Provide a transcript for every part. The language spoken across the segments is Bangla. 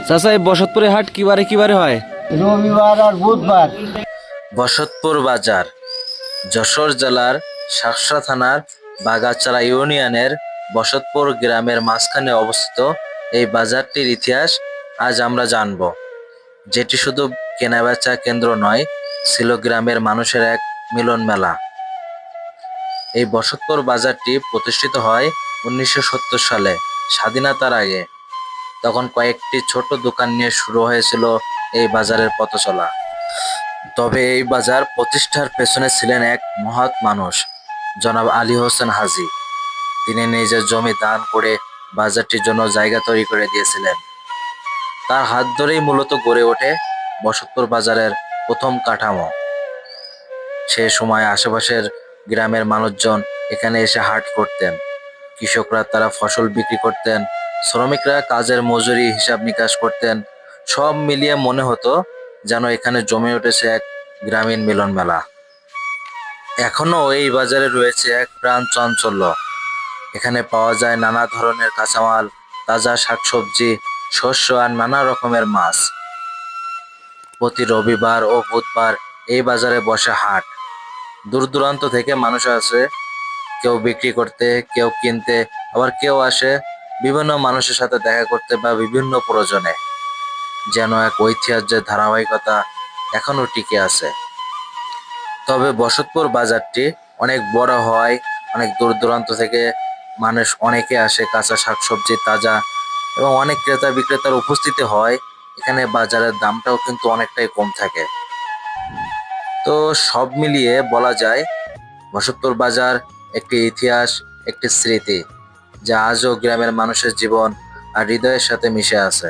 চাচা, এই বসতপুরে হাট কিবারে কিবারে হয়? রবিবার আর বুধবার। বসতপুর বাজার যশোর জেলার শার্শা থানার বাগাচারা ইউনিয়নের বসতপুর গ্রামের মাঝখানে অবস্থিত। এই বাজারটির ইতিহাস আজ আমরা জানব, যেটি শুধু কেনাবেচা কেন্দ্র নয়, ছিল গ্রামের মানুষের এক মিলন মেলা। এই বসতপুর বাজারটি প্রতিষ্ঠিত হয় 1970 সালে, স্বাধীনতার আগে। তখন কয়েকটি ছোট দোকান নিয়ে শুরু হয়েছিল এই বাজারের পথ চলা। তবে এই বাজার প্রতিষ্ঠার পেছনে ছিলেন এক মহৎ মানুষ, জনাব আলী হোসেন হাজী। তিনি নিজের জমি দান করে বাজারটির জন্য জায়গা তৈরি করে দিয়েছিলেন। তার হাত ধরেই মূলত গড়ে ওঠে বসতপুর বাজারের প্রথম কাঠামো। সে সময় আশেপাশের গ্রামের মানুষজন এখানে এসে হাট করতেন। কৃষকরা তারা ফসল বিক্রি করতেন, শ্রমিকরা কাজের মজুরি হিসাব নিকাশ করতেন। সব মিলিয়ে মনে হতো যেন এখানে জমে উঠেছে এক গ্রামীণ মিলন মেলা। এখনো এই বাজারে রয়েছে এক প্রাণ চাঞ্চল্য। এখানে পাওয়া যায় নানা ধরনের কাঁচামাল, তাজা শাকসবজি, শস্য আর নানা রকমের মাছ। প্রতি রবিবার ও বুধবার এই বাজারে বসে হাট। দূর দূরান্ত থেকে মানুষ আসে, কেউ বিক্রি করতে, কেউ কিনতে, আবার কেউ আসে বিভিন্ন মানুষের সাথে দেখা করতে বা বিভিন্ন প্রয়োজনে। যেন এক ঐতিহ্যের ধারাবাহিকতা এখনো টিকে আছে। তবে বসতপুর বাজারটি অনেক বড় হয়, অনেক দূর দূরান্ত থেকে মানুষ অনেকে আসে, কাঁচা শাকসবজি তাজা, এবং অনেক ক্রেতা বিক্রেতার উপস্থিতি হয়। এখানে বাজারের দামটাও কিন্তু অনেকটাই কম থাকে। তো সব মিলিয়ে বলা যায় বসতপুর বাজার একটি ইতিহাস, একটি স্মৃতি, যা আজও গ্রামের মানুষের জীবন আর হৃদয়ের সাথে মিশে আছে।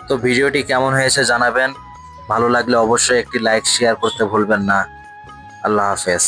তো ভিডিওটি কেমন হয়েছে জানাবেন। ভালো লাগলে অবশ্যই একটি লাইক শেয়ার করতে ভুলবেন না। আল্লাহ হাফেজ।